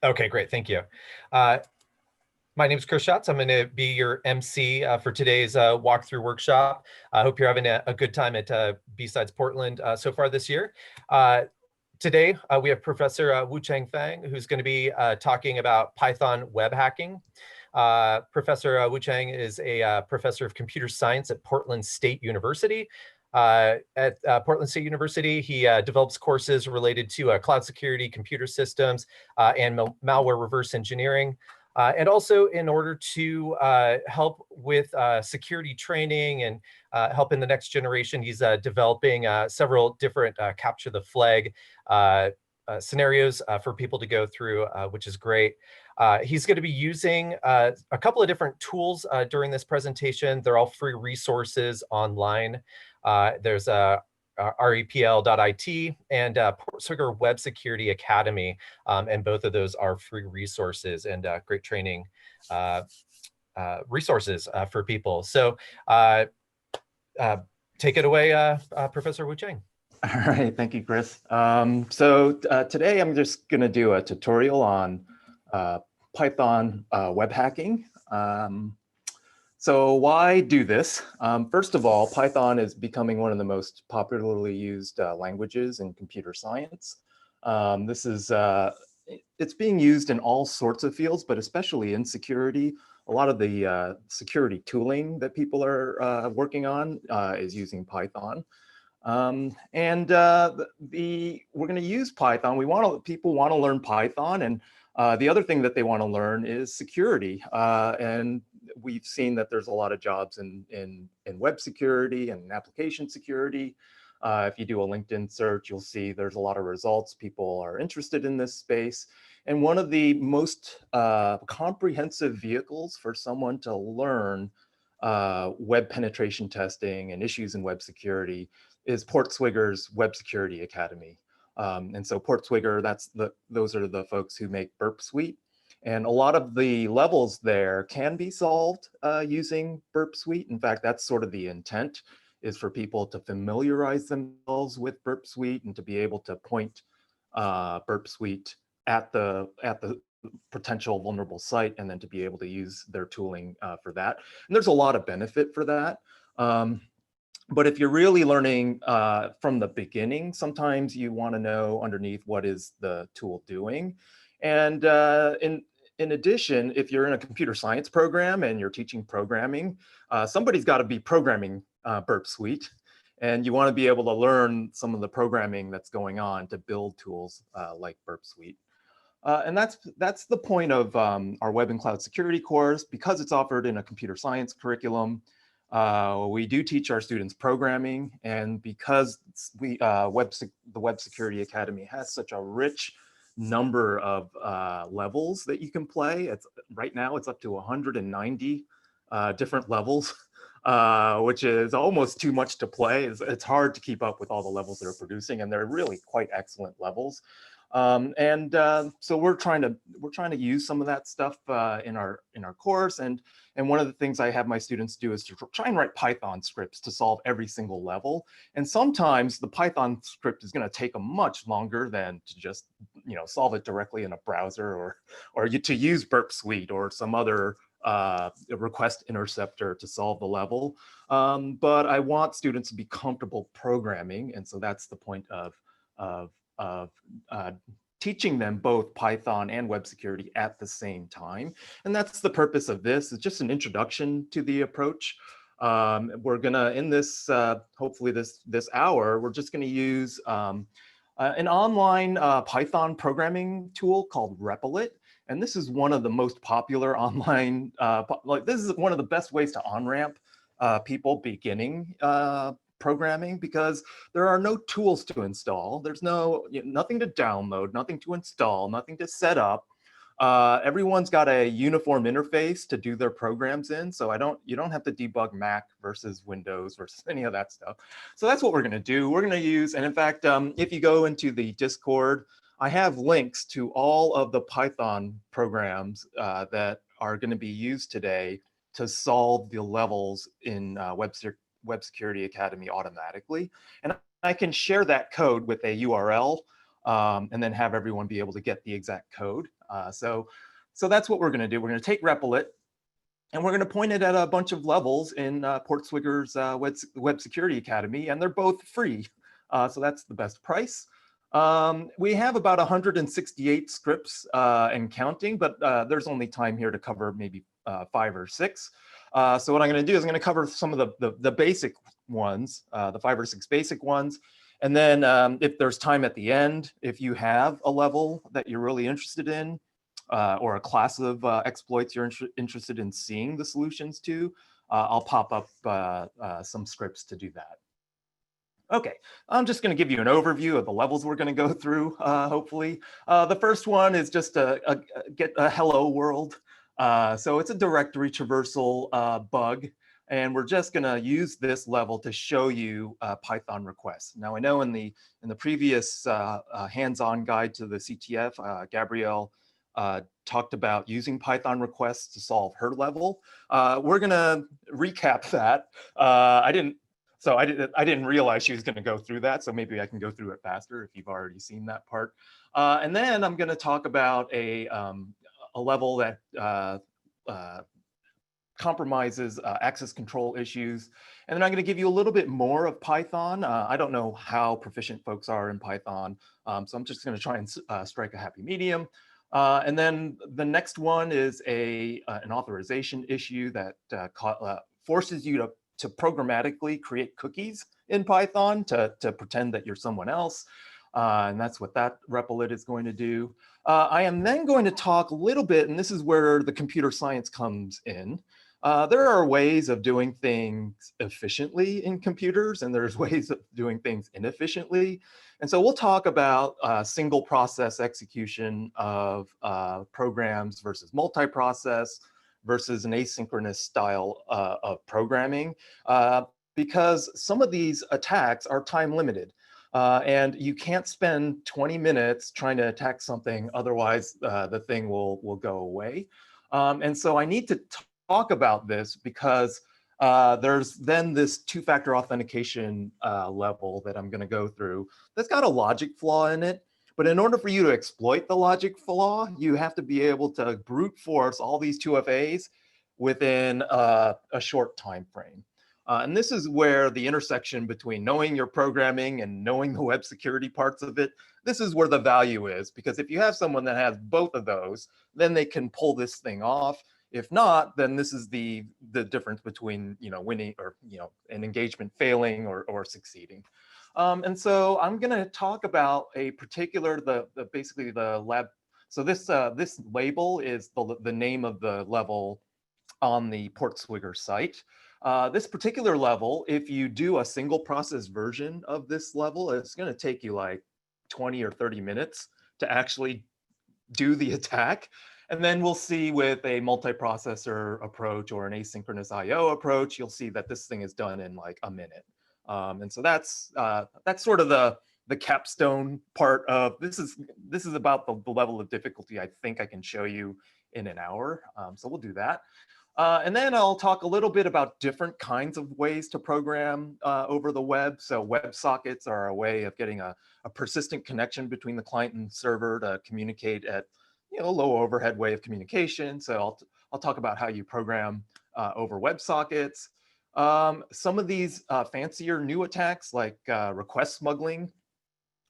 Okay, great. Thank you. Uh, my name is Chris Schatz. I'm going to be your MC for today's walkthrough workshop. I hope you're having a good time at BSides Portland so far this year. Today, we have Professor Wu-chang Fang, who's going to be talking about Python web hacking. Professor Wu-chang is a professor of computer science at Portland State University. At Portland State University, he develops courses related to cloud security, computer systems, and malware reverse engineering. And also in order to help with security training and help in the next generation, he's developing several different capture the flag scenarios for people to go through, which is great. He's going to be using a couple of different tools during this presentation. They're all free resources online. There's repl.it and Portswigger Web Security Academy, and both of those are free resources and great training resources for people. So take it away, Professor Wu-chang. All right, thank you, Chris. Today I'm just going to do a tutorial on Python web hacking. So why do this? First of all, Python is becoming one of the most popularly used languages in computer science. It's being used in all sorts of fields, but especially in security. A lot of the security tooling that people are working on is using Python. We're going to use Python. People want to learn Python, and the other thing that they want to learn is security. And we've seen that there's a lot of jobs in web security and application security. If you do a LinkedIn search, you'll see there's a lot of results. People are interested in this space. And one of the most comprehensive vehicles for someone to learn web penetration testing and issues in web security is Portswigger's Web Security Academy. And so Portswigger, those are the folks who make Burp Suite. And a lot of the levels there can be solved using Burp Suite. In fact, that's sort of the intent, is for people to familiarize themselves with Burp Suite and to be able to point Burp Suite at the potential vulnerable site, and then to be able to use their tooling for that. And there's a lot of benefit for that. But if you're really learning from the beginning, sometimes you want to know underneath what is the tool doing. And in addition, if you're in a computer science program and you're teaching programming, somebody's got to be programming Burp Suite. And you want to be able to learn some of the programming that's going on to build tools like Burp Suite. And that's the point of our Web and Cloud Security course. Because it's offered in a computer science curriculum, we do teach our students programming, and because the Web Security Academy has such a rich number of levels that you can play. Right now it's up to 190 different levels, which is almost too much to play. It's hard to keep up with all the levels they're producing, and they're really quite excellent levels. So we're trying to use some of that stuff in our course, and one of the things I have my students do is to try and write Python scripts to solve every single level. And sometimes the Python script is going to take them much longer than to just solve it directly in a browser, or to use Burp Suite or some other request interceptor to solve the level. But I want students to be comfortable programming, and so that's the point of teaching them both Python and web security at the same time. And that's the purpose of this. It's just an introduction to the approach. We're gonna, in this, hopefully this hour, we're just gonna use an online Python programming tool called Repl.it. And this is one of the most popular online, this is one of the best ways to on-ramp people beginning programming, because there are no tools to install. There's nothing to download, nothing to install, nothing to set up. Everyone's got a uniform interface to do their programs in, so you don't have to debug Mac versus Windows versus any of that stuff. So that's what we're going to do. We're going to use, and in fact, if you go into the Discord, I have links to all of the Python programs that are going to be used today to solve the levels in Web Security Academy automatically. And I can share that code with a URL and then have everyone be able to get the exact code. So that's what we're going to do. We're going to take Replit, and we're going to point it at a bunch of levels in Portswigger's Web Security Academy, and they're both free. So that's the best price. We have about 168 scripts and counting, but there's only time here to cover maybe 5 or 6. So what I'm going to do is I'm going to cover some of the basic ones, the 5 or 6 basic ones. And then if there's time at the end, if you have a level that you're really interested in, or a class of exploits you're interested in seeing the solutions to, I'll pop up some scripts to do that. Okay, I'm just going to give you an overview of the levels we're going to go through, hopefully. The first one is just get a hello world. So it's a directory traversal bug, and we're just going to use this level to show you Python requests. Now, I know in the previous hands-on guide to the CTF, Gabrielle talked about using Python requests to solve her level. We're going to recap that. I didn't realize she was going to go through that, so maybe I can go through it faster if you've already seen that part. And then I'm going to talk about a level that compromises access control issues. And then I'm going to give you a little bit more of Python. I don't know how proficient folks are in Python, so I'm just going to try and strike a happy medium. And then the next one is an authorization issue that forces you to programmatically create cookies in Python to pretend that you're someone else. And that's what that Replit is going to do. I am then going to talk a little bit, and this is where the computer science comes in. There are ways of doing things efficiently in computers, and there's ways of doing things inefficiently. And so we'll talk about single process execution of programs versus multi-process versus an asynchronous style of programming, because some of these attacks are time limited. And you can't spend 20 minutes trying to attack something, otherwise the thing will go away. And so I need to talk about this because there's then this two-factor authentication level that I'm going to go through that's got a logic flaw in it. But in order for you to exploit the logic flaw, you have to be able to brute force all these 2FAs within a short time frame. And this is where the intersection between knowing your programming and knowing the web security parts of it, this is where the value is. Because if you have someone that has both of those, then they can pull this thing off. If not, then this is the difference between winning or an engagement failing or succeeding. And so I'm going to talk about a particular basically the lab. So this label is the name of the level on the Portswigger site. This particular level, if you do a single process version of this level, it's going to take you like 20 or 30 minutes to actually do the attack. And then we'll see with a multiprocessor approach or an asynchronous IO approach, you'll see that this thing is done in like a minute. And so that's sort of the capstone part of this is about the level of difficulty I think I can show you in an hour. So we'll do that. And then I'll talk a little bit about different kinds of ways to program over the web. So WebSockets are a way of getting a persistent connection between the client and server to communicate at low overhead way of communication. So I'll talk about how you program over WebSockets. Some of these fancier new attacks like request smuggling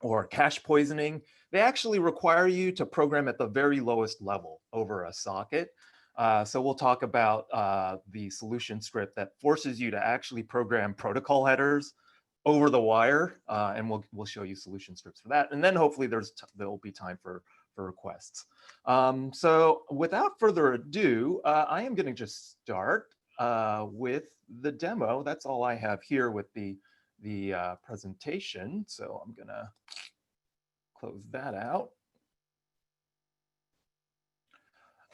or cache poisoning, they actually require you to program at the very lowest level over a socket. So we'll talk about the solution script that forces you to actually program protocol headers over the wire, and we'll show you solution scripts for that. And then hopefully there'll be time for requests. So without further ado, I am going to just start with the demo. That's all I have here with the presentation. So I'm going to close that out.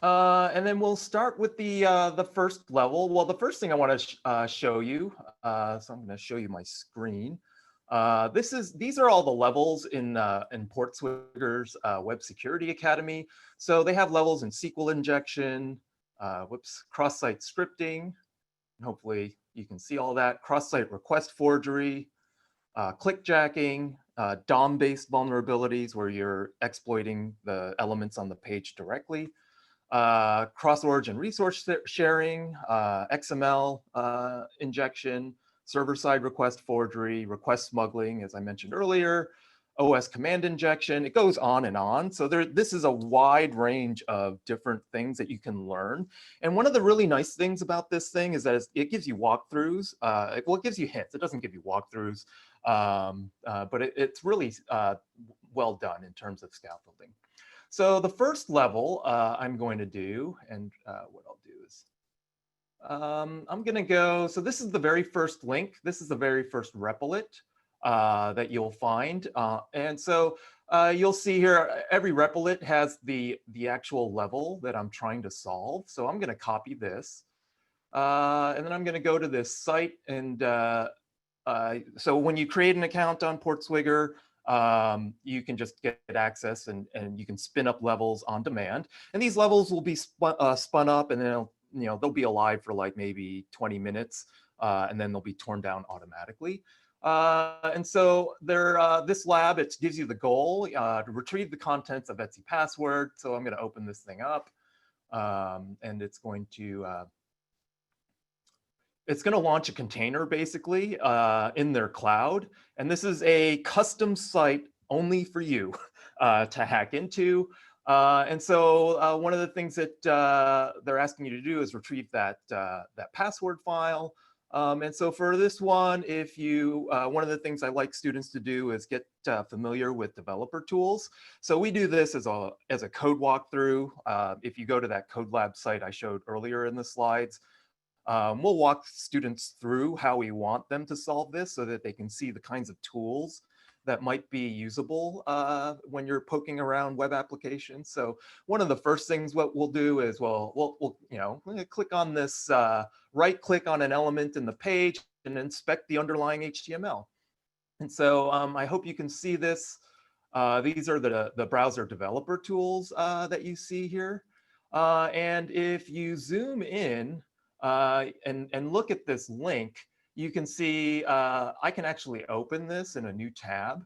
And then we'll start with the first level. Well, the first thing I want to show you, so I'm going to show you my screen. These are all the levels in Portswigger's Web Security Academy. So they have levels in SQL injection, cross-site scripting. Hopefully you can see all that. Cross-site request forgery, clickjacking, DOM-based vulnerabilities where you're exploiting the elements on the page directly, cross-origin resource sharing, XML injection, server-side request forgery, request smuggling, as I mentioned earlier, OS command injection. It goes on and on. So this is a wide range of different things that you can learn. And one of the really nice things about this thing is that it gives you walkthroughs. Well, it gives you hints. It doesn't give you walkthroughs, but it's really well done in terms of scaffolding. So the first level I'm going to do, and what I'll do is, I'm going to go, so this is the very first link. This is the very first replit that you'll find. And so you'll see here, every replit has the actual level that I'm trying to solve. So I'm going to copy this. And then I'm going to go to this site. And so when you create an account on Portswigger, you can just get access and you can spin up levels on demand. And these levels will be spun up, and then they'll be alive for like maybe 20 minutes, and then they'll be torn down automatically. And so this lab, it gives you the goal to retrieve the contents of Etsy password. So I'm going to open this thing up, and it's going to launch a container basically in their cloud. And this is a custom site only for you to hack into. And so one of the things that they're asking you to do is retrieve that password file. And so for this one, if you, one of the things I like students to do is get familiar with developer tools. So we do this as a code walkthrough. If you go to that Code Lab site I showed earlier in the slides, we'll walk students through how we want them to solve this so that they can see the kinds of tools that might be usable when you're poking around web applications. So one of the first things what we'll do is we'll click on this, right click on an element in the page and inspect the underlying HTML. And so I hope you can see this. These are the browser developer tools that you see here. And if you zoom in and look at this link, you can see I can actually open this in a new tab.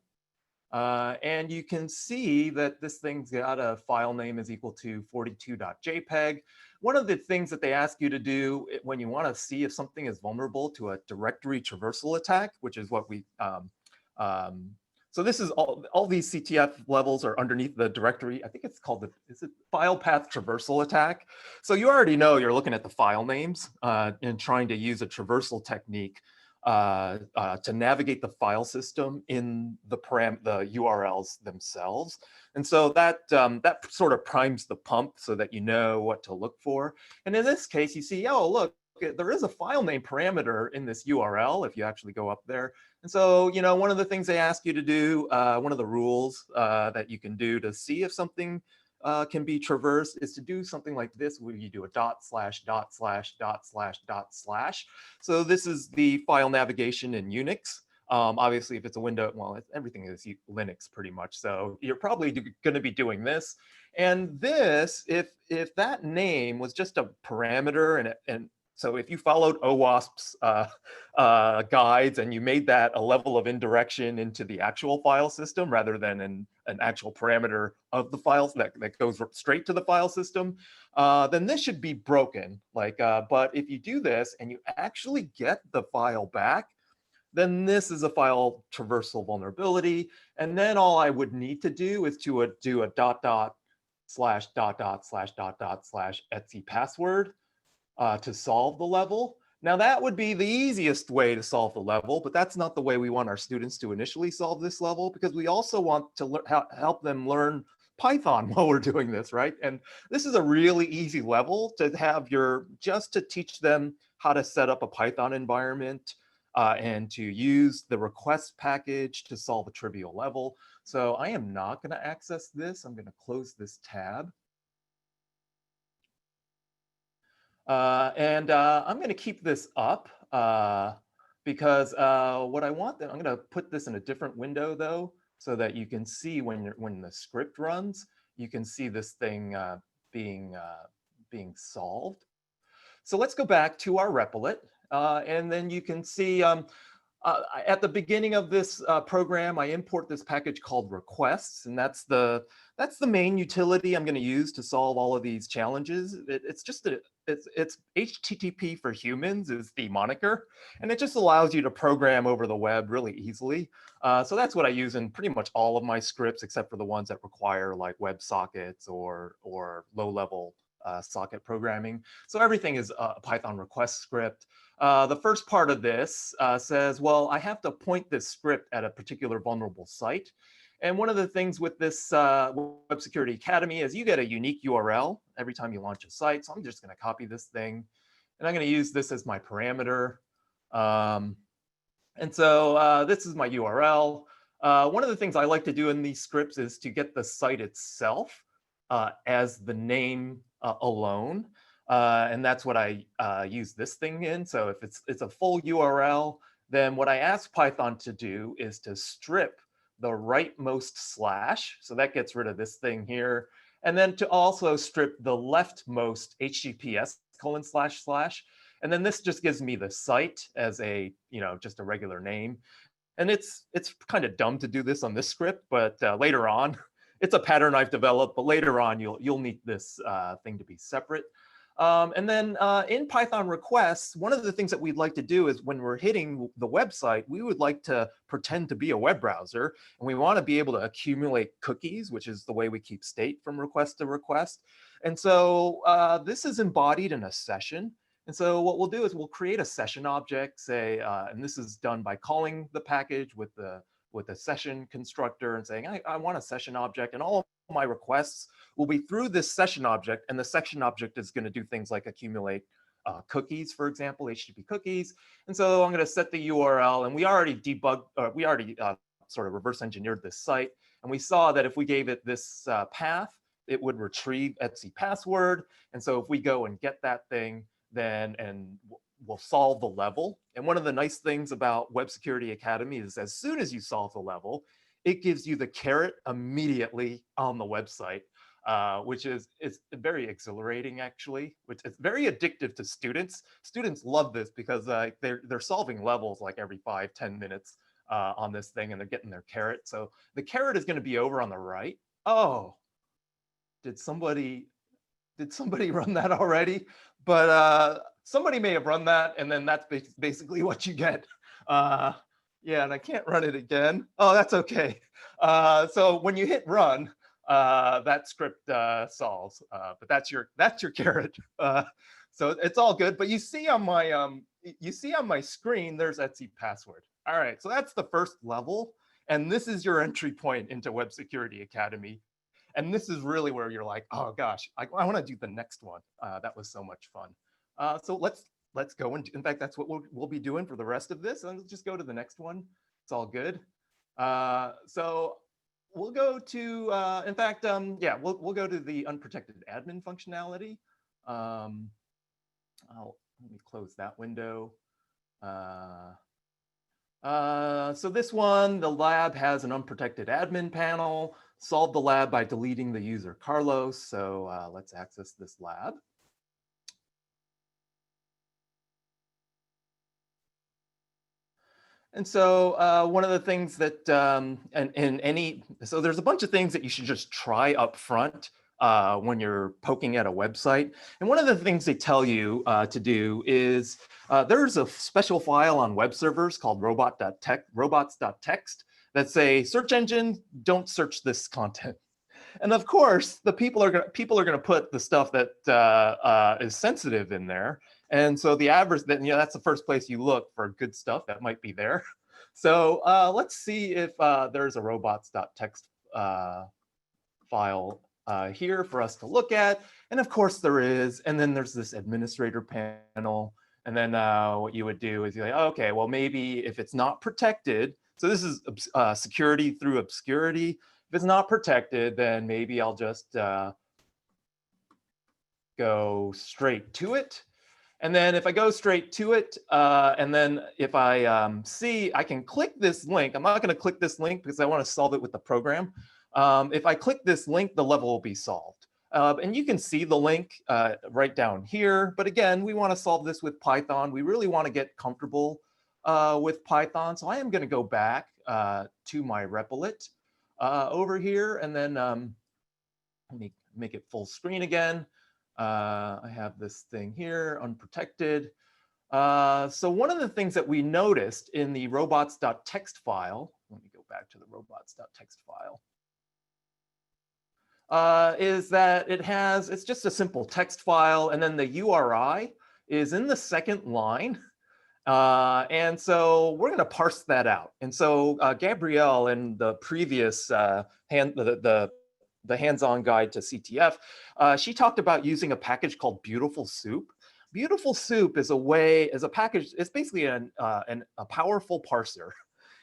And you can see that this thing's got a file name is equal to 42.jpg. One of the things that they ask you to do when you want to see if something is vulnerable to a directory traversal attack, which is what we, so this is all these CTF levels are underneath the directory. I think it's called is it file path traversal attack? So you already know you're looking at the file names and trying to use a traversal technique to navigate the file system in the URLs themselves. And so that sort of primes the pump so that you know what to look for. And in this case, you see, oh, look, there is a file name parameter in this URL if you actually go up there. And so, one of the things they ask you to do, one of the rules that you can do to see if something can be traversed is to do something like this, where you do a //////. So this is the file navigation in Unix. Obviously, if it's a window, well, everything is Linux pretty much. So you're probably going to be doing this. And this, if that name was just a parameter, and so if you followed OWASP's guides and you made that a level of indirection into the actual file system rather than an actual parameter of the files that goes straight to the file system, then this should be broken. But if you do this and you actually get the file back, then this is a file traversal vulnerability. And then all I would need to do is to do a /////Etsy password to solve the level. Now that would be the easiest way to solve the level, but that's not the way we want our students to initially solve this level, because we also want to help them learn Python while we're doing this, right? And this is a really easy level to have just to teach them how to set up a Python environment and to use the request package to solve a trivial level. So I am not going to access this. I'm going to close this tab. And I'm going to keep this up because what I want, I'm going to put this in a different window though, so that you can see when the script runs, you can see this thing being solved. So let's go back to our replit, and then you can see At the beginning of this program, I import this package called requests, and that's the main utility I'm going to use to solve all of these challenges. It's HTTP for humans is the moniker, and it just allows you to program over the web really easily. So that's what I use in pretty much all of my scripts, except for the ones that require like WebSockets or low-level socket programming. So everything is a Python request script. The first part of this says, well, I have to point this script at a particular vulnerable site. And one of the things with this Web Security Academy is you get a unique URL every time you launch a site. So I'm just going to copy this thing, and I'm going to use this as my parameter. And so this is my URL. One of the things I like to do in these scripts is to get the site itself as the name alone. And that's what I use this thing in. So if it's a full URL, then what I ask Python to do is to strip the rightmost slash. So that gets rid of this thing here. And then to also strip the leftmost HTTPS : // And then this just gives me the site as a, just a regular name. And it's kind of dumb to do this on this script, but later on, it's a pattern I've developed, but later on you'll need this thing to be separate. And then in Python requests, one of the things that we'd like to do is when we're hitting the website, we would like to pretend to be a web browser, and we want to be able to accumulate cookies, which is the way we keep state from request to request. And so this is embodied in a session. And so what we'll do is we'll create a session object, say, and this is done by calling the package with the session constructor and saying, I want a session object, and all of my requests will be through this session object, and the session object is going to do things like accumulate cookies, for example, HTTP cookies. And so I'm going to set the URL, and we already debugged, or we already sort of reverse engineered this site, and we saw that if we gave it this path, it would retrieve etc password. And so if we go and get that thing, then we'll solve the level. And one of the nice things about Web Security Academy is as soon as you solve the level, it gives you the carrot immediately on the website, which is very exhilarating, actually, which is very addictive to students. Students love this because they're solving levels like every 5-10 minutes on this thing, and they're getting their carrot. So the carrot is going to be over on the right. Oh, did somebody run that already? But somebody may have run that, and then that's basically what you get. Yeah, and I can't run it again. Oh, that's okay. So when you hit run, that script solves. But that's your carrot. So it's all good. But you see on my screen, there's etc password. All right, so that's the first level, and this is your entry point into Web Security Academy. And this is really where you're like, oh gosh, I want to do the next one. That was so much fun. So let's go and in fact, that's what we'll be doing for the rest of this. And let's just go to the next one. It's all good. So we'll go to, in fact, yeah, we'll go to the unprotected admin functionality. Let me close that window. So this one, the lab has an unprotected admin panel. Solve the lab by deleting the user Carlos. So let's access this lab. And so one of the things that, so there's a bunch of things that you should just try up front when you're poking at a website. And one of the things they tell you to do is there's a special file on web servers called robots.txt that say, search engine, don't search this content. And of course, the people are going to put the stuff that is sensitive in there. And so the average, that's the first place you look for good stuff that might be there. So let's see if there's a robots.txt file here for us to look at. And of course there is. And then there's this administrator panel. And then what you would do is you're like, oh, okay, well, maybe if it's not protected, so this is security through obscurity. If it's not protected, then maybe I'll just go straight to it. And then if I go straight to it, and then if I see, I can click this link. I'm not going to click this link because I want to solve it with the program. If I click this link, the level will be solved. And you can see the link right down here. But again, we want to solve this with Python. We really want to get comfortable with Python. So I am going to go back to my Replit over here, and then let me make it full screen again. I have this thing here, unprotected. So one of the things that we noticed in the robots.txt file, let me go back to the robots.txt file, is that it's just a simple text file, and then the URI is in the second line. And so we're going to parse that out. And so Gabrielle, in the previous the hands-on guide to CTF, she talked about using a package called Beautiful Soup. Beautiful Soup is a package. It's basically a powerful parser,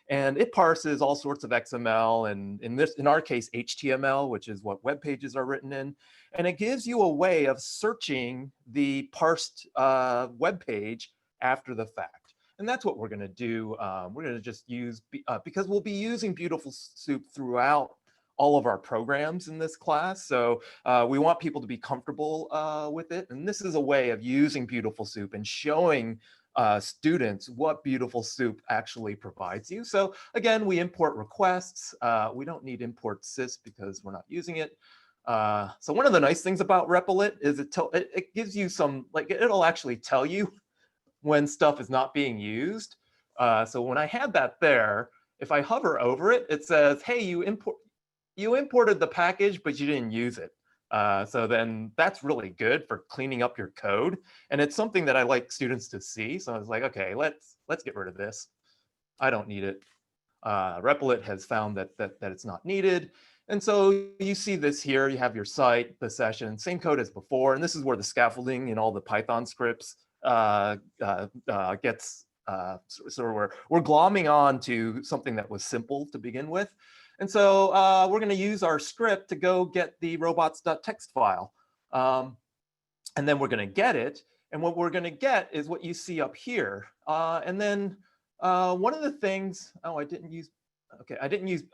and it parses all sorts of XML, and in our case HTML, which is what web pages are written in, and it gives you a way of searching the parsed web page after the fact. And that's what we're going to do. We're going to just use, because we'll be using Beautiful Soup throughout all of our programs in this class. So we want people to be comfortable with it. And this is a way of using Beautiful Soup and showing students what Beautiful Soup actually provides you. So again, we import requests. We don't need import sys because we're not using it. So one of the nice things about Replit is it gives you some, like, it'll actually tell you when stuff is not being used. So when I had that there, if I hover over it, it says, hey, you imported the package, but you didn't use it. So then that's really good for cleaning up your code. And it's something that I like students to see. So I was like, okay, let's get rid of this. I don't need it. Replit has found that it's not needed. And so you see this here, you have your site, the session, same code as before. And this is where the scaffolding in all the Python scripts gets, so we're glomming on to something that was simple to begin with. And so we're going to use our script to go get the robots.txt file. And then we're going to get it. And what we're going to get is what you see up here. And then one of the things, I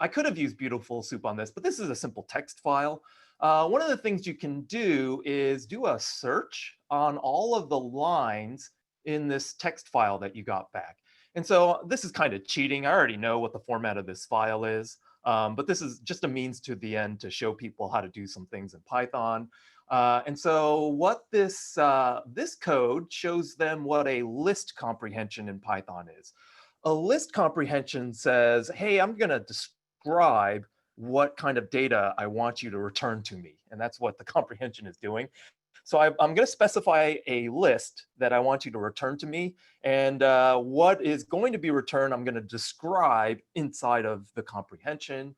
could have used Beautiful Soup on this, but this is a simple text file. One of the things you can do is do a search on all of the lines in this text file that you got back. And so this is kind of cheating. I already know what the format of this file is, but this is just a means to the end to show people how to do some things in Python. And so what this code shows them what a list comprehension in Python is. A list comprehension says, hey, I'm going to describe what kind of data I want you to return to me. And that's what the comprehension is doing. So I'm going to specify a list that I want you to return to me. And what is going to be returned, I'm going to describe inside of the comprehension.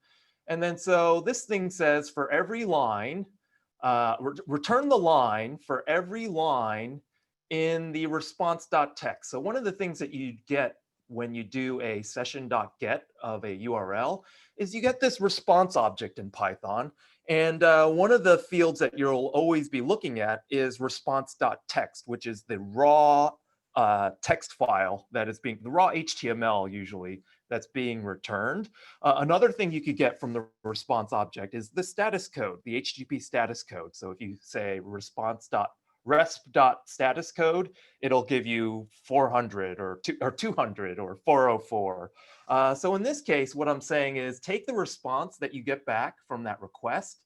And then so this thing says for every line, return the line for every line in the response.txt. So one of the things that you get when you do a session.get of a URL is you get this response object in Python. And one of the fields that you'll always be looking at is response.txt, which is the raw text file that is being, the raw HTML usually, that's being returned. Another thing you could get from the response object is the status code, the HTTP status code. So if you say resp.status code, it'll give you 400 or 200 or 404. So in this case, what I'm saying is take the response that you get back from that request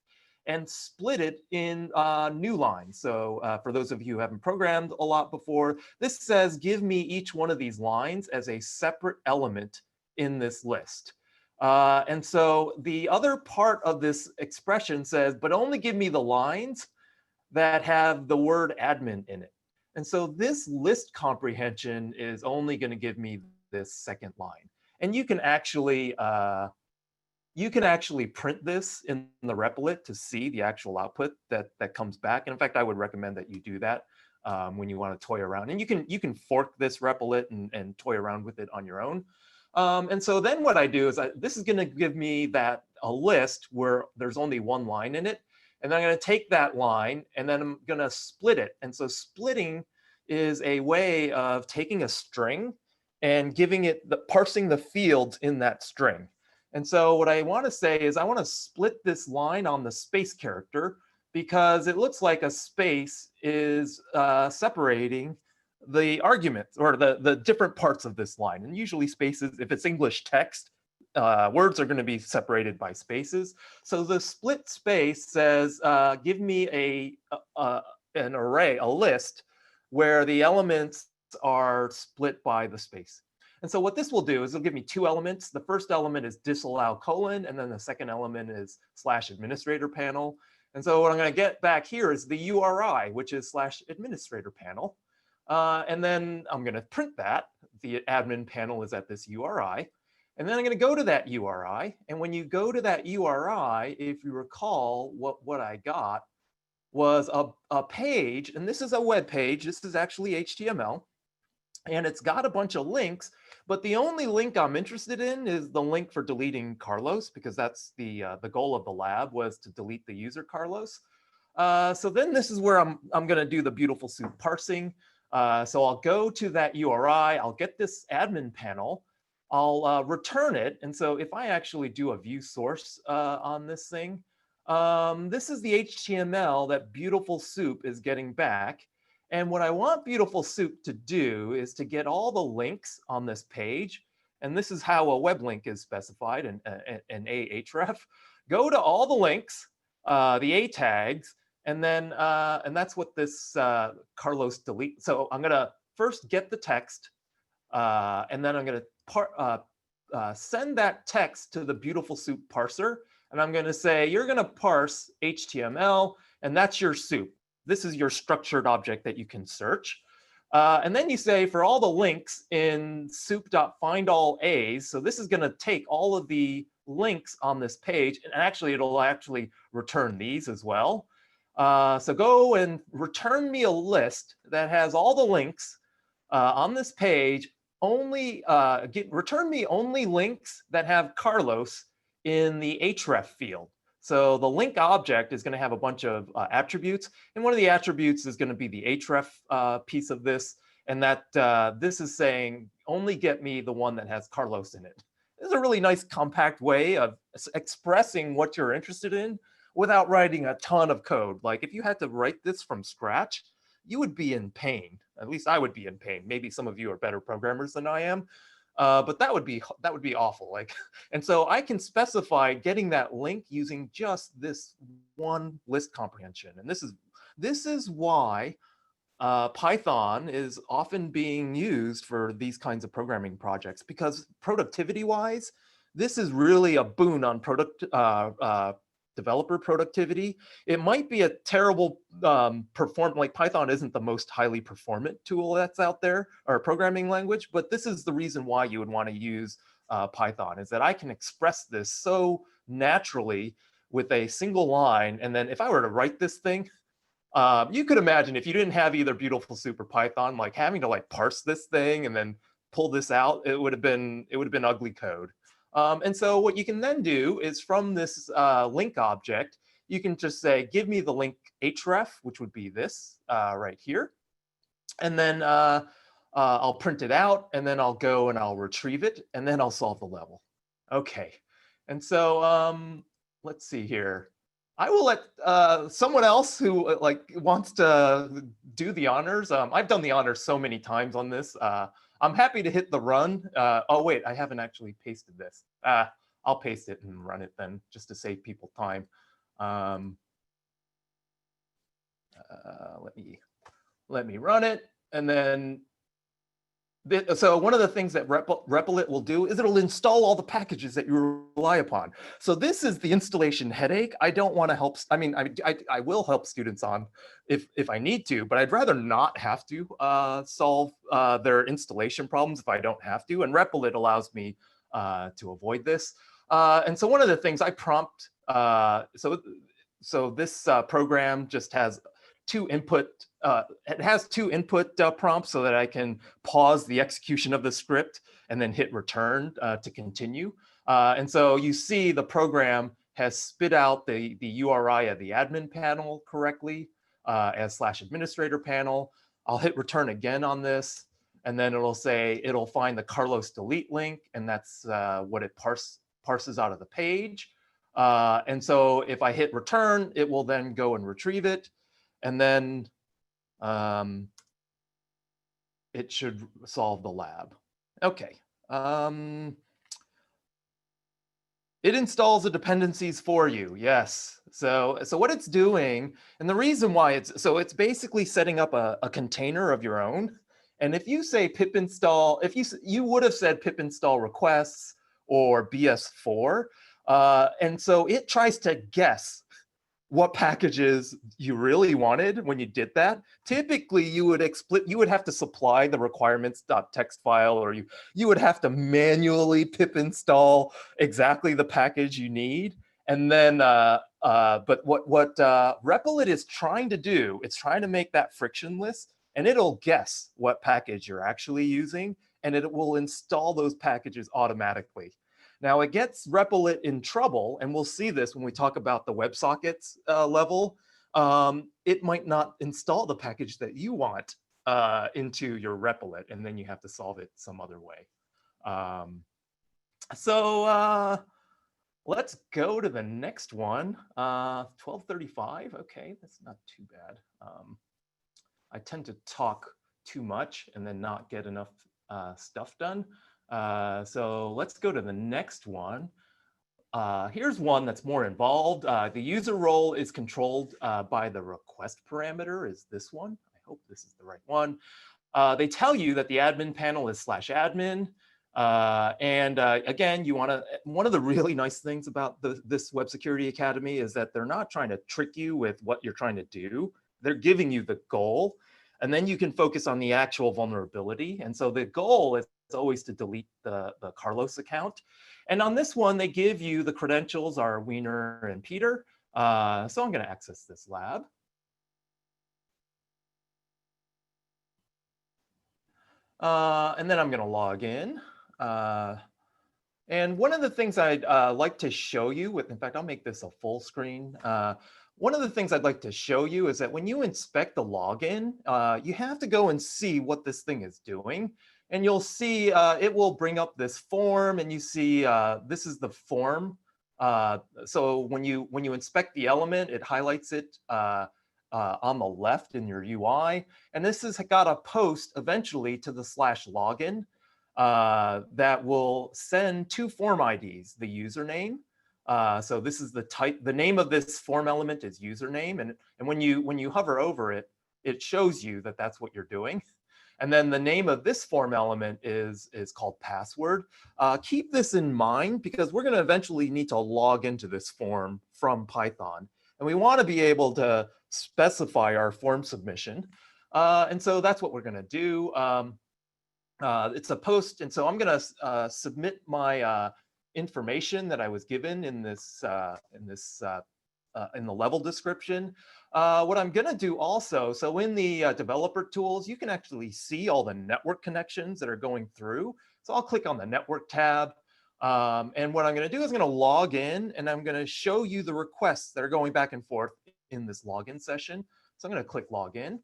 and split it in new lines. So for those of you who haven't programmed a lot before, this says, give me each one of these lines as a separate element in this list. And so the other part of this expression says, but only give me the lines that have the word admin in it. And so this list comprehension is only going to give me this second line. And you can actually print this in the Replit to see the actual output that comes back. And in fact, I would recommend that you do that when you want to toy around. And you can fork this Replit and toy around with it on your own. And so then what I do is this is going to give me a list where there's only one line in it. And then I'm going to take that line and then I'm going to split it. And so splitting is a way of taking a string and giving it parsing the fields in that string. And so what I want to say is I want to split this line on the space character because it looks like a space is separating the arguments or the different parts of this line. And usually spaces, if it's English text, words are going to be separated by spaces. So the split space says, give me an array, a list, where the elements are split by the space. And so what this will do is it'll give me two elements. The first element is disallow colon, and then the second element is slash administrator panel. And so what I'm going to get back here is the URI, which is slash administrator panel. And then I'm going to print that. The admin panel is at this URI. And then I'm going to go to that URI. And when you go to that URI, if you recall, what I got was a page. And this is a web page. This is actually HTML. And it's got a bunch of links. But the only link I'm interested in is the link for deleting Carlos, because that's the goal of the lab was to delete the user Carlos. So then this is where I'm going to do the beautiful soup parsing. So I'll go to that URI. I'll get this admin panel. I'll return it. And so if I actually do a view source on this thing, this is the HTML that beautiful soup is getting back. And what I want beautiful soup to do is to get all the links on this page. And this is how a web link is specified in Ahref. Go to all the links, the A tags, and then and that's what this Carlos delete. So I'm going to first get the text, and then I'm going to send that text to the beautiful soup parser. And I'm going to say, you're going to parse HTML, and that's your soup. This is your structured object that you can search. And then you say for all the links in soup.findAllAs, so this is going to take all of the links on this page, and actually it'll actually return these as well. So go and return me a list that has all the links on this page. Return me only links that have Carlos in the href field. So the link object is going to have a bunch of attributes, and one of the attributes is going to be the href piece of this, and that this is saying only get me the one that has Carlos in it. This is a really nice compact way of expressing what you're interested in without writing a ton of code. Like if you had to write this from scratch, you would be in pain. At least I would be in pain. Maybe some of you are better programmers than I am. But that would be awful. Like, and so I can specify getting that link using just this one list comprehension. And this is why Python is often being used for these kinds of programming projects, because productivity-wise, this is really a boon on developer productivity. It might be a terrible like Python isn't the most highly performant tool that's out there, or programming language, but this is the reason why you would want to use Python, is that I can express this so naturally with a single line. And then if I were to write this thing, you could imagine if you didn't have either Beautiful Soup or Python, like having to like parse this thing and then pull this out, it would have been ugly code. And so what you can then do is from this link object, you can just say, give me the link href, which would be this right here. And then I'll print it out, and then I'll go and I'll retrieve it, and then I'll solve the level. Okay. And so let's see here. I will let someone else who wants to do the honors. I've done the honors so many times on this. I'm happy to hit the run. Oh, wait, I haven't actually pasted this. I'll paste it and run it then, just to save people time. Let me run it. And then, so one of the things that Replit will do is it'll install all the packages that you rely upon. So this is the installation headache. I don't want to help. I mean, I will help students on if I need to, but I'd rather not have to solve their installation problems if I don't have to. And Replit allows me to avoid this. And so one of the things I prompt, so this program just has two input. It has two input prompts so that I can pause the execution of the script and then hit return to continue. And so you see the program has spit out the URI of the admin panel correctly as /administrator panel. I'll hit return again on this, and then it'll say it'll find the Carlos delete link, and that's what it parses out of the page. And so if I hit return, it will then go and retrieve it. And then it should solve the lab. Okay. It installs the dependencies for you. Yes. So what it's doing, and the reason why it's basically setting up a container of your own. And if you say pip install, if you would have said pip install requests or BS4, and so it tries to guess what packages you really wanted when you did that. Typically, you would have to supply the requirements.txt file, or you would have to manually pip install exactly the package you need. And then, but what Replit is trying to do, it's trying to make that frictionless, and it'll guess what package you're actually using, and it will install those packages automatically. Now it gets Replit in trouble, and we'll see this when we talk about the WebSockets level. It might not install the package that you want into your Replit, and then you have to solve it some other way. Let's go to the next one. 1235. Okay, that's not too bad. I tend to talk too much and then not get enough stuff done. So let's go to the next one. Here's one that's more involved. The user role is controlled by the request parameter, is this one. I hope this is the right one. They tell you that the admin panel is /admin. Again, one of the really nice things about this Web Security Academy is that they're not trying to trick you with what you're trying to do. They're giving you the goal, and then you can focus on the actual vulnerability. And so the goal is always to delete the Carlos account. And on this one, they give you the credentials are Wiener and Peter. So I'm going to access this lab. And then I'm going to log in. And one of the things I'd like to show you in fact, I'll make this a full screen. One of the things I'd like to show you is that when you inspect the login, you have to go and see what this thing is doing. And you'll see it will bring up this form, and you see this is the form. So when you inspect the element, it highlights it on the left in your UI. And this has got a post eventually to the /login that will send two form IDs, the username. So this is the type, the name of this form element is username. And when you hover over it, it shows you that that's what you're doing. And then the name of this form element is called password. Keep this in mind because we're going to eventually need to log into this form from Python. And we want to be able to specify our form submission. And so that's what we're going to do. It's a post. And so I'm going to submit my information that I was given in the level description. What I'm going to do also, so in the developer tools, you can actually see all the network connections that are going through. So I'll click on the network tab. And what I'm going to do is I'm going to log in, and I'm going to show you the requests that are going back and forth in this login session. So I'm going to click login.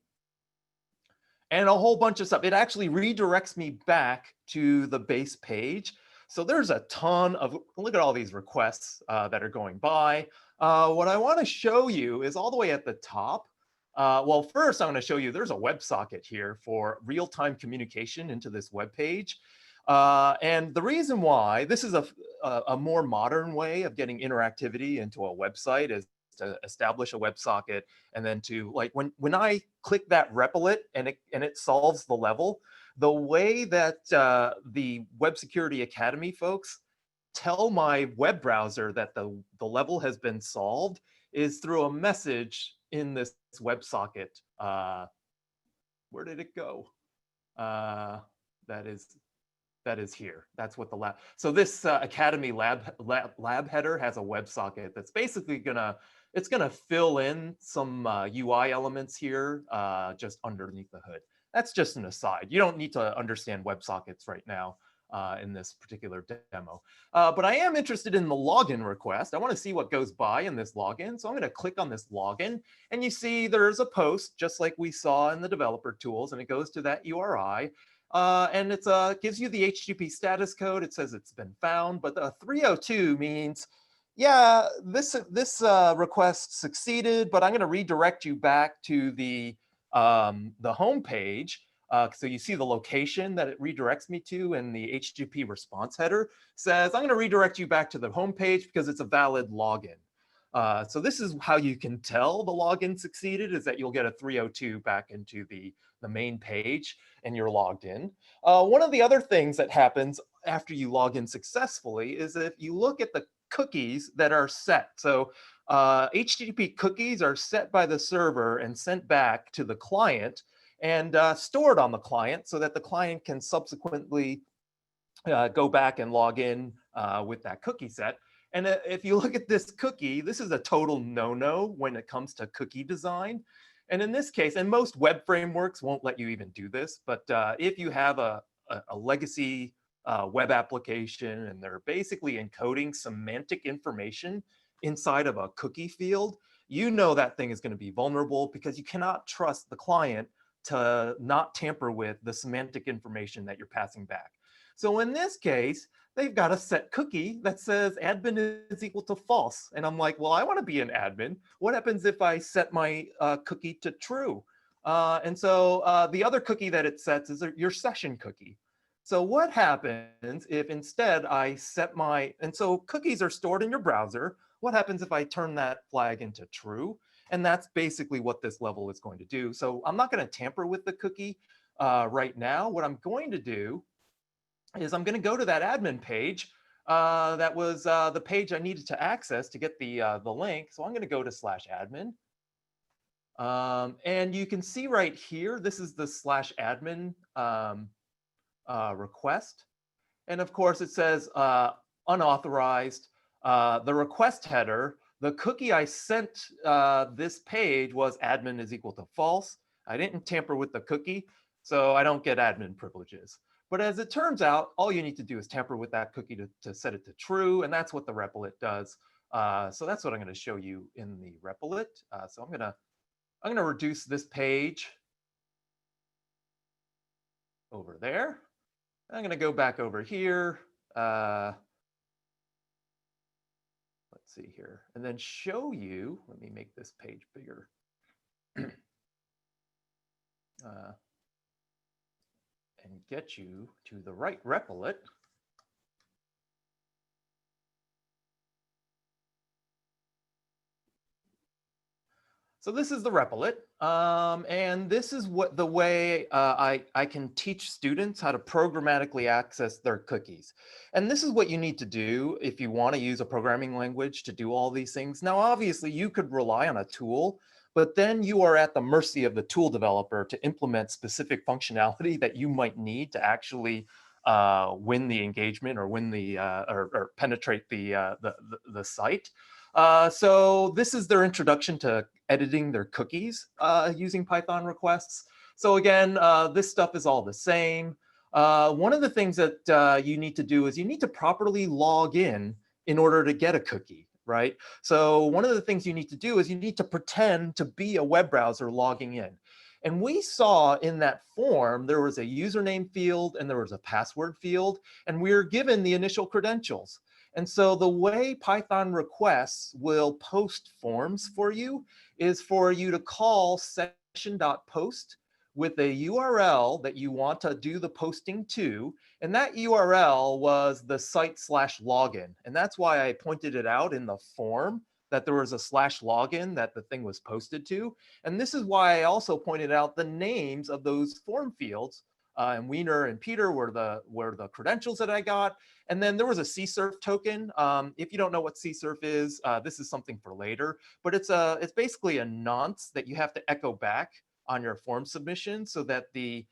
And a whole bunch of stuff. It actually redirects me back to the base page. So there's a ton of, look at all these requests that are going by. What I want to show you is all the way at the top. Well, first I'm going to show you there's a WebSocket here for real-time communication into this web page. And the reason why this is a more modern way of getting interactivity into a website is to establish a WebSocket, and then to, like, when I click that Replit and it solves the level, the way that the Web Security Academy folks tell my web browser that the level has been solved is through a message in this WebSocket. Where did it go? That is here. That's what the lab. So this Academy lab header has a WebSocket that's basically it's gonna fill in some UI elements here just underneath the hood. That's just an aside. You don't need to understand WebSockets right now in this particular demo. But I am interested in the login request. I want to see what goes by in this login. So I'm going to click on this login, and you see there's a post just like we saw in the developer tools, and it goes to that URI. And it gives you the HTTP status code. It says it's been found, but the 302 means, yeah, this request succeeded, but I'm going to redirect you back to the home page. So you see the location that it redirects me to, and the HTTP response header says, I'm going to redirect you back to the home page because it's a valid login. So this is how you can tell the login succeeded, is that you'll get a 302 back into the main page and you're logged in. One of the other things that happens after you log in successfully is if you look at the cookies that are set. So HTTP cookies are set by the server and sent back to the client and stored on the client so that the client can subsequently go back and log in with that cookie set. And if you look at this cookie, this is a total no-no when it comes to cookie design. And in this case, and most web frameworks won't let you even do this, but if you have a legacy web application and they're basically encoding semantic information inside of a cookie field, you know that thing is going to be vulnerable because you cannot trust the client to not tamper with the semantic information that you're passing back. So in this case, they've got a set cookie that says admin is equal to false. And I'm like, well, I want to be an admin. What happens if I set my cookie to true? And so the other cookie that it sets is your session cookie. So what happens if instead I set my, and so cookies are stored in your browser. What happens if I turn that flag into true? And that's basically what this level is going to do. So I'm not going to tamper with the cookie right now. What I'm going to do is I'm going to go to that admin page. That was the page I needed to access to get the link. So I'm going to go to /admin. And you can see right here, this is the /admin request. And of course, it says unauthorized. The request header, the cookie I sent this page was admin is equal to false. I didn't tamper with the cookie, so I don't get admin privileges. But as it turns out, all you need to do is tamper with that cookie to set it to true, and that's what the replit does. So that's what I'm going to show you in the replit. So I'm going to reduce this page over there. I'm going to go back over here. Let's see here, and then show you. Let me make this page bigger. And get you to the right replit. So this is the replit, and this is what the way I can teach students how to programmatically access their cookies. And this is what you need to do if you want to use a programming language to do all these things. Now, obviously, you could rely on a tool, but then you are at the mercy of the tool developer to implement specific functionality that you might need to actually win the engagement or win the or penetrate the site. So this is their introduction to editing their cookies using Python requests. So again, this stuff is all the same. One of the things that you need to do is you need to properly log in order to get a cookie, right? So one of the things you need to do is you need to pretend to be a web browser logging in. And we saw in that form, there was a username field and there was a password field, and we were given the initial credentials. And so the way Python requests will post forms for you is for you to call session.post with a URL that you want to do the posting to. And that URL was the site/login. And that's why I pointed it out in the form that there was a /login that the thing was posted to. And this is why I also pointed out the names of those form fields. And Wiener and Peter were the credentials that I got. And then there was a CSRF token. If you don't know what CSRF is, this is something for later. But it's basically a nonce that you have to echo back on your form submission so that the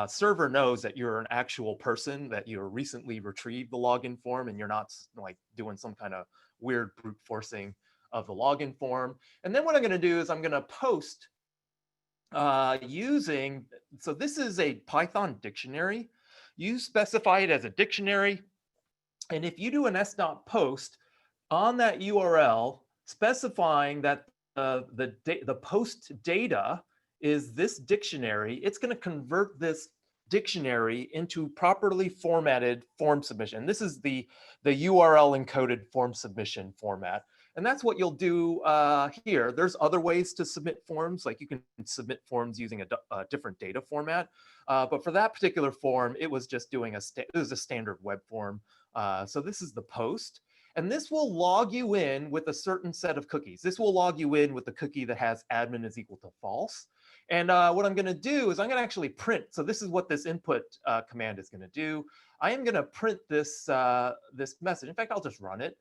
server knows that you're an actual person, that you recently retrieved the login form and you're not like doing some kind of weird brute forcing of the login form. And then what I'm going to do is I'm going to post using, so this is a Python dictionary. You specify it as a dictionary. And if you do an s.post on that URL, specifying that the post data is this dictionary, it's going to convert this dictionary into properly formatted form submission. This is the URL encoded form submission format. And that's what you'll do here. There's other ways to submit forms, like you can submit forms using a different data format. But for that particular form, it was just doing it was a standard web form. So this is the post. And this will log you in with a certain set of cookies. This will log you in with the cookie that has admin is equal to false. And what I'm going to do is I'm going to actually print. So this is what this input command is going to do. I am going to print this this message. In fact, I'll just run it.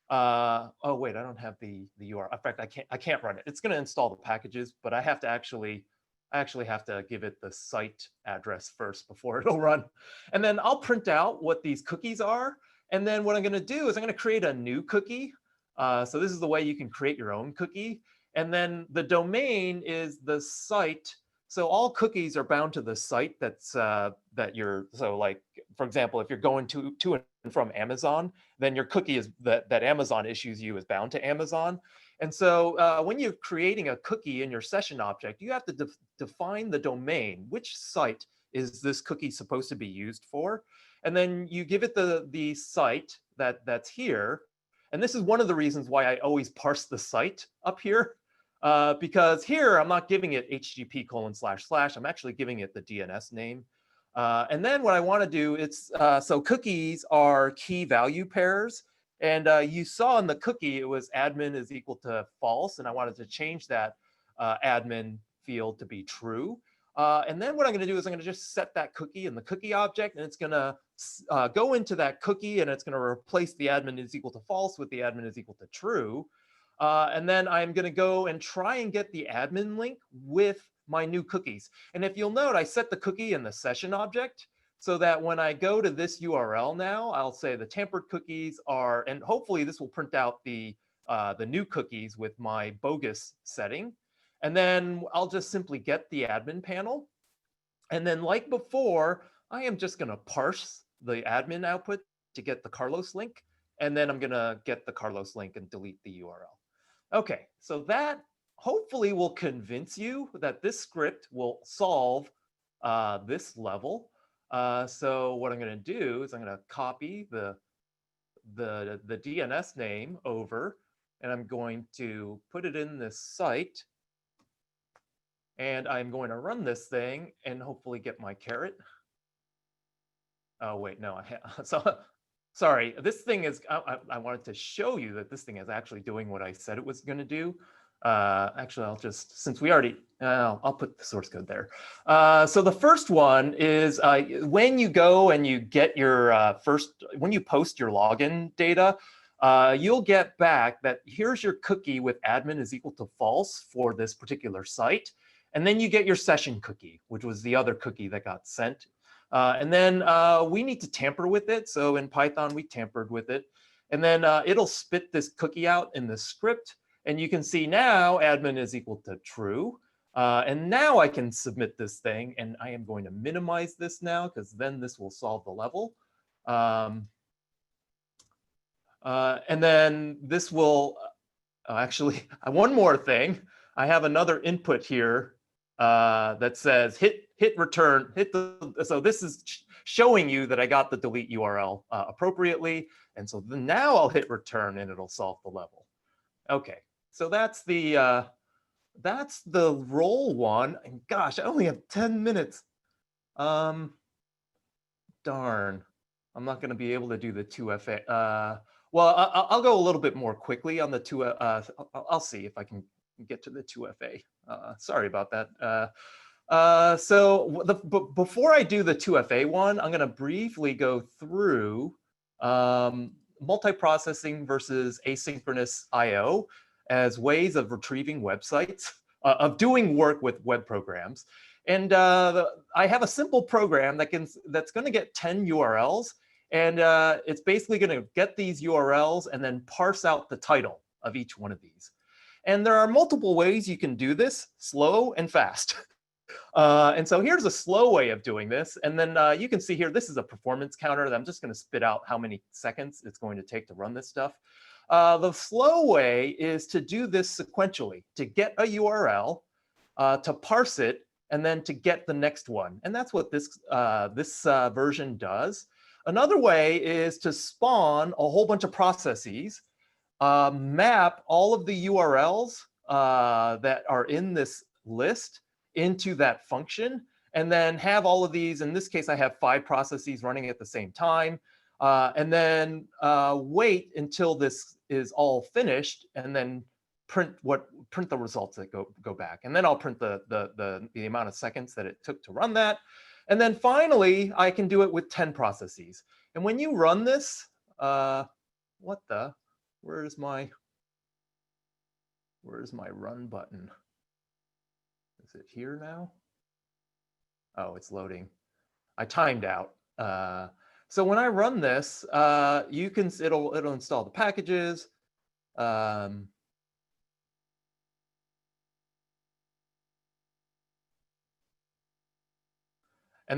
Oh wait, I don't have the URL. In fact, I can't run it. It's going to install the packages, but I have to I actually have to give it the site address first before it'll run. And then I'll print out what these cookies are. And then what I'm going to do is I'm going to create a new cookie. So this is the way you can create your own cookie. And then the domain is the site. So all cookies are bound to the site that's that you're. So like, for example, if you're going to and from Amazon, then your cookie is that Amazon issues you is bound to Amazon. And so when you're creating a cookie in your session object, you have to define the domain. Which site is this cookie supposed to be used for? And then you give it the site that's here. And this is one of the reasons why I always parse the site up here. Because here I'm not giving it http:// I'm actually giving it the DNS name. And then what I want to do is, so cookies are key value pairs. And you saw in the cookie, it was admin is equal to false. And I wanted to change that admin field to be true. And then what I'm going to do is I'm going to just set that cookie in the cookie object. And it's going to go into that cookie. And it's going to replace the admin is equal to false with the admin is equal to true. And then I'm going to go and try and get the admin link with my new cookies. And if you'll note, I set the cookie in the session object so that when I go to this URL now, I'll say the tampered cookies are, and hopefully this will print out the new cookies with my bogus setting. And then I'll just simply get the admin panel. And then like before, I am just going to parse the admin output to get the Carlos link. And then I'm going to get the Carlos link and delete the URL. Okay, so that hopefully will convince you that this script will solve this level. So what I'm going to do is I'm going to copy the DNS name over, and I'm going to put it in this site. And I'm going to run this thing and hopefully get my carrot. Oh, wait, no, so sorry, this thing is, I wanted to show you that this thing is actually doing what I said it was going to do. Actually, I'll just, since we already, I'll put the source code there. So the first one is when you go and you get your when you post your login data, you'll get back that here's your cookie with admin is equal to false for this particular site. And then you get your session cookie, which was the other cookie that got sent. And then we need to tamper with it. So in Python, we tampered with it. And then it'll spit this cookie out in the script. And you can see now admin is equal to true. And now I can submit this thing. And I am going to minimize this now, because then this will solve the level. And then this will actually, one more thing. I have another input here that says hit return, so this is showing you that I got the delete URL appropriately. And so now I'll hit return and it'll solve the level. Okay, so that's the role one. And gosh, I only have 10 minutes. Darn, I'm not going to be able to do the 2FA. Well, I'll go a little bit more quickly on the 2. I'll see if I can get to the 2FA. Sorry about that. So before I do the 2FA one, I'm going to briefly go through multiprocessing versus asynchronous I/O as ways of retrieving websites, of doing work with web programs. And I have a simple program that's going to get 10 URLs. And it's basically going to get these URLs and then parse out the title of each one of these. And there are multiple ways you can do this, slow and fast. And so here's a slow way of doing this. And then you can see here, this is a performance counter that I'm just going to spit out how many seconds it's going to take to run this stuff. The slow way is to do this sequentially, to get a URL, to parse it, and then to get the next one. And that's what this version does. Another way is to spawn a whole bunch of processes map all of the URLs that are in this list into that function, and then have all of these. In this case, I have 5 processes running at the same time, and then wait until this is all finished, and then print the results that go back, and then I'll print the amount of seconds that it took to run that, and then finally I can do it with 10 processes. And when you run this, where's my run button? Is it here now? Oh, it's loading. I timed out. So when I run this, it'll install the packages. And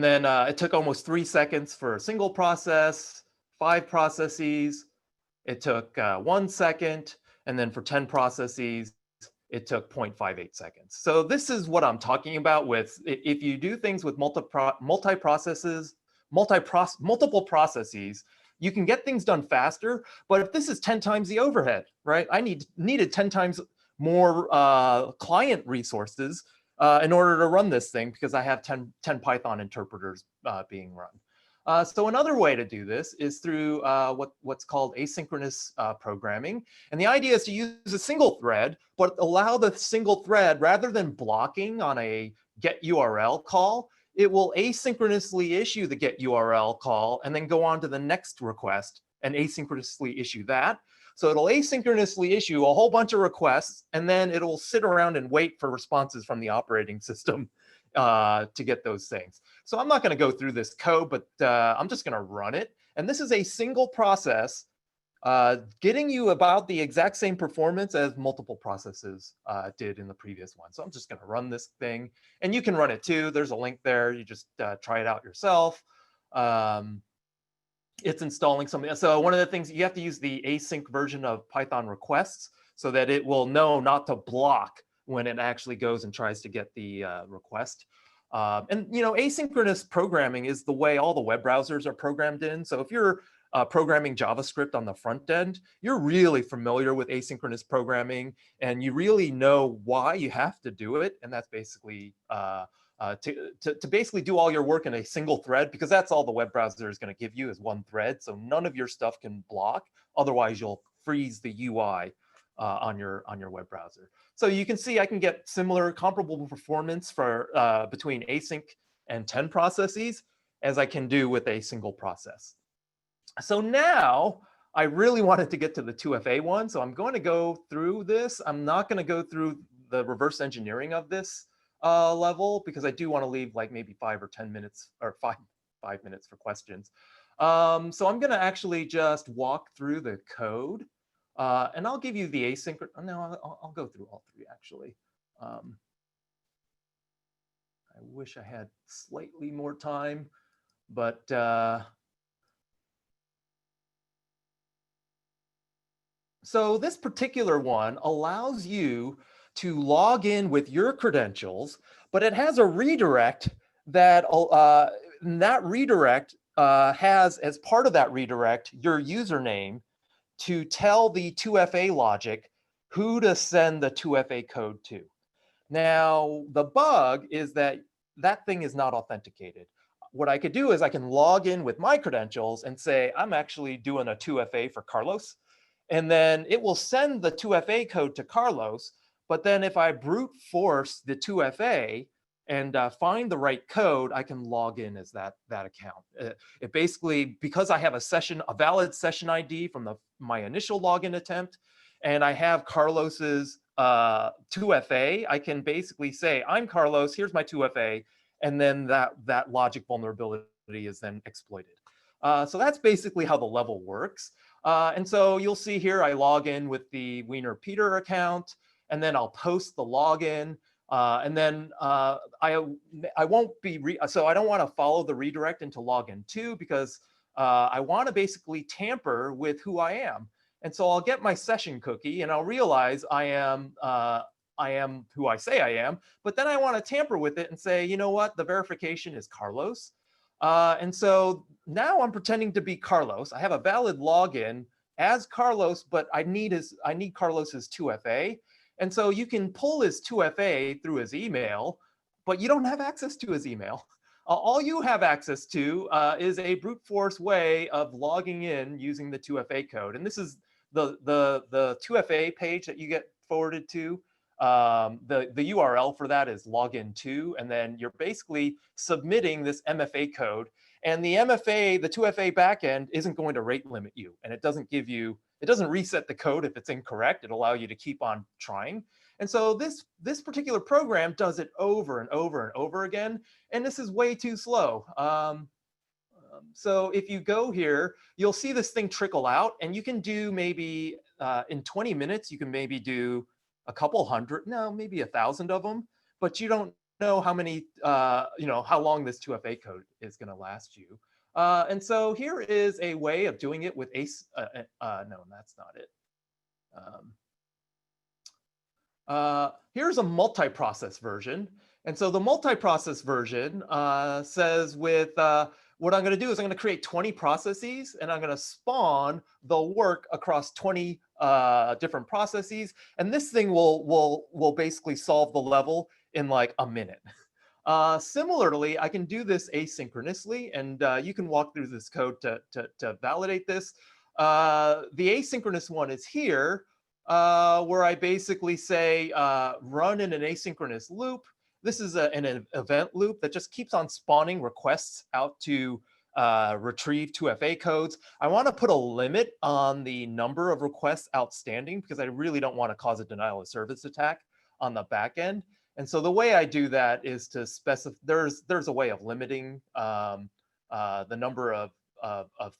then it took almost 3 seconds for a single process, 5 processes. It took 1 second. And then for 10 processes, it took 0.58 seconds. So this is what I'm talking about with, if you do things with multiple processes, you can get things done faster. But if this is 10 times the overhead, right? I needed 10 times more client resources in order to run this thing, because I have 10 Python interpreters being run. So another way to do this is through what's called asynchronous programming. And the idea is to use a single thread, but allow the single thread, rather than blocking on a get URL call, it will asynchronously issue the get URL call and then go on to the next request and asynchronously issue that. So it'll asynchronously issue a whole bunch of requests, and then it'll sit around and wait for responses from the operating system to get those things. So I'm not going to go through this code, but I'm just going to run it. And this is a single process getting you about the exact same performance as multiple processes did in the previous one. So I'm just going to run this thing, and you can run it too. There's a link there. You just try it out yourself. It's installing something. So one of the things, you have to use the async version of Python requests so that it will know not to block when it actually goes and tries to get the request. And asynchronous programming is the way all the web browsers are programmed in. So if you're programming JavaScript on the front end, you're really familiar with asynchronous programming, and you really know why you have to do it. And that's basically to basically do all your work in a single thread, because that's all the web browser is going to give you is one thread. So none of your stuff can block. Otherwise, you'll freeze the UI on your web browser. So you can see I can get comparable performance for between async and 10 processes as I can do with a single process. So now I really wanted to get to the 2FA one. So I'm going to go through this. I'm not going to go through the reverse engineering of this level, because I do want to leave like maybe 5 or 10 minutes or five minutes for questions. So I'm going to actually just walk through the code. And I'll give you the asynchronous. No, I'll go through all 3 actually. I wish I had slightly more time, but so this particular one allows you to log in with your credentials, but it has a redirect that redirect has, as part of that redirect, your username to tell the 2FA logic who to send the 2FA code to. Now, the bug is that that thing is not authenticated. What I could do is I can log in with my credentials and say, I'm actually doing a 2FA for Carlos. And then it will send the 2FA code to Carlos. But then if I brute force the 2FA and find the right code, I can log in as that account. It basically, because I have a valid session ID from my initial login attempt, and I have Carlos's 2FA, I can basically say, I'm Carlos, here's my 2FA, and then that logic vulnerability is then exploited. So that's basically how the level works. And so you'll see here, I log in with the Wiener Peter account, and then I'll post the login. And then I won't be, so I don't want to follow the redirect into login 2, because I want to basically tamper with who I am. And so I'll get my session cookie and I'll realize I am who I say I am, but then I want to tamper with it and say, you know what, the verification is Carlos. And so now I'm pretending to be Carlos. I have a valid login as Carlos, but I need Carlos's 2FA. And so you can pull his 2FA through his email, but you don't have access to his email. All you have access to is a brute force way of logging in using the 2FA code. And this is the 2FA page that you get forwarded to. The URL for that is login2, and then you're basically submitting this MFA code. And the MFA, the 2FA backend isn't going to rate limit you, and it doesn't reset the code if it's incorrect. It allows you to keep on trying. And so this particular program does it over and over and over again, and this is way too slow. So if you go here, you'll see this thing trickle out, and you can do maybe in 20 minutes, you can maybe do a couple hundred, no, maybe 1,000 of them, but you don't know how many, how long this 2FA code is going to last you. And so here is a way of doing it with no, that's not it. Here's a multi-process version. And so the multi-process version says with what I'm going to do is I'm going to create 20 processes, and I'm going to spawn the work across 20 different processes. And this thing will basically solve the level in like a minute. Similarly, I can do this asynchronously, and you can walk through this code to validate this. The asynchronous one is here, where I basically say run in an asynchronous loop. This is an event loop that just keeps on spawning requests out to retrieve 2FA codes. I want to put a limit on the number of requests outstanding because I really don't want to cause a denial of service attack on the back end. And so the way I do that is to specify, there's a way of limiting the number of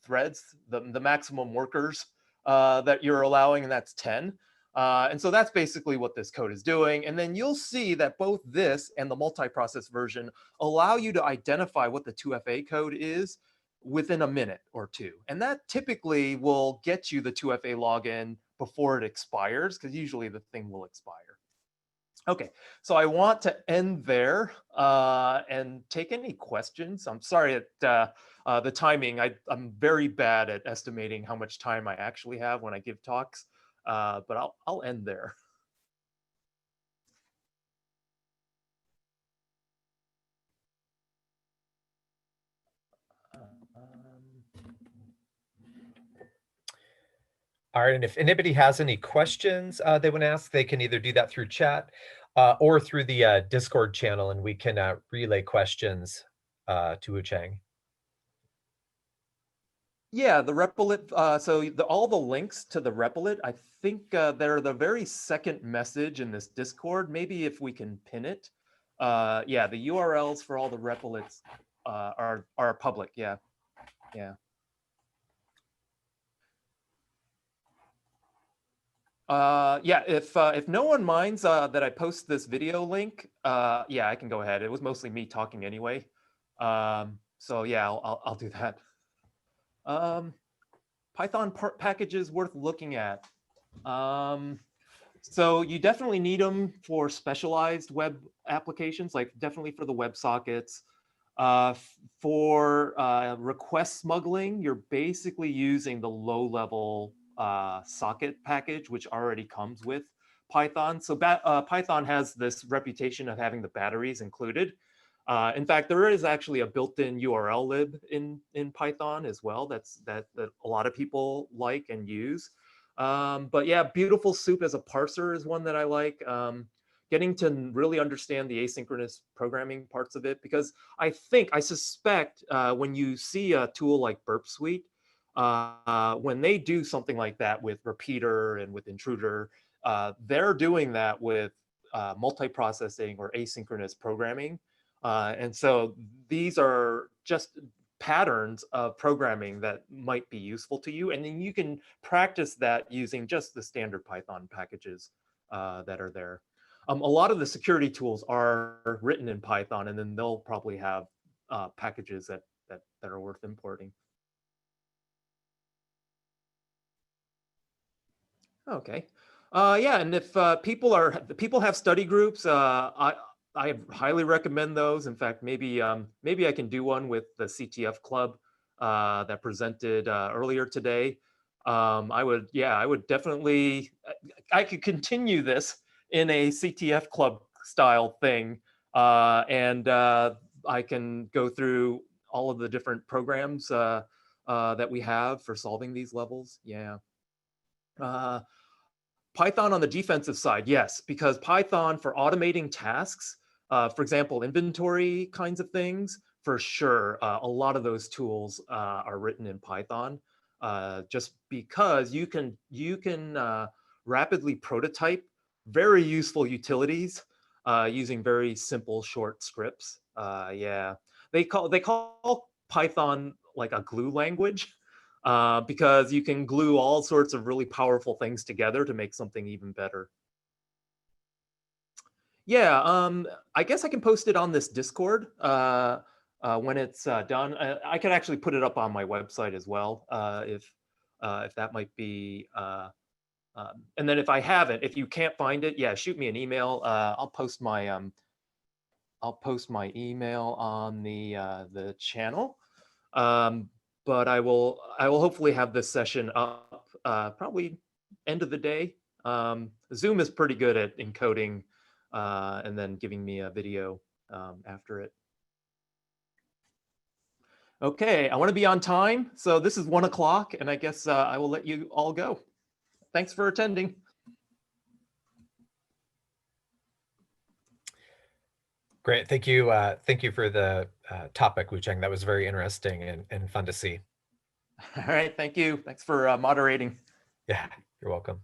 threads, the maximum workers that you're allowing, and that's 10. And so that's basically what this code is doing. And then you'll see that both this and the multi-process version allow you to identify what the 2FA code is within a minute or two. And that typically will get you the 2FA login before it expires, because usually the thing will expire. Okay, so I want to end there and take any questions. I'm sorry at the timing. I'm very bad at estimating how much time I actually have when I give talks. But I'll end there. All right, and if anybody has any questions they want to ask, they can either do that through chat or through the Discord channel, and we can relay questions to Wu-chang. Yeah, the Replit, so all the links to the Replit, I think they're the very second message in this Discord. Maybe if we can pin it. Yeah, the URLs for all the Replits are public, yeah. Yeah. Yeah, if no one minds that I post this video link, yeah, I can go ahead. It was mostly me talking anyway. So yeah, I'll do that. Python packages worth looking at. So you definitely need them for specialized web applications, like definitely for the WebSockets. For request smuggling, you're basically using the low-level socket package, which already comes with Python. So Python has this reputation of having the batteries included. In fact, there is actually a built-in URL lib in Python as well that a lot of people like and use. But yeah, Beautiful Soup as a parser is one that I like. Getting to really understand the asynchronous programming parts of it, because I suspect when you see a tool like Burp Suite, when they do something like that with Repeater and with Intruder, they're doing that with multiprocessing or asynchronous programming. And so these are just patterns of programming that might be useful to you. And then you can practice that using just the standard Python packages that are there. A lot of the security tools are written in Python, and then they'll probably have packages that are worth importing. Okay. Yeah, and if people have study groups, I highly recommend those. In fact, maybe I can do one with the CTF club that presented earlier today. I would definitely, I could continue this in a CTF club style thing. And I can go through all of the different programs that we have for solving these levels. Yeah. Uh, Python on the defensive side, yes, because Python for automating tasks, for example, inventory kinds of things, for sure, a lot of those tools are written in Python, just because you can rapidly prototype very useful utilities using very simple short scripts. Yeah, they call Python like a glue language because you can glue all sorts of really powerful things together to make something even better. Yeah, I guess I can post it on this Discord when it's done. I could actually put it up on my website as well if that might be. And then if I haven't, if you can't find it, yeah, shoot me an email. I'll post my email on the channel. Um, but I will hopefully have this session up probably end of the day. Zoom is pretty good at encoding and then giving me a video after it. Okay, I want to be on time, so this is 1 o'clock, and I guess I will let you all go. Thanks for attending. Great. Thank you. Thank you for the topic, Wu-chang. That was very interesting and fun to see. All right, thank you. Thanks for moderating. Yeah, you're welcome.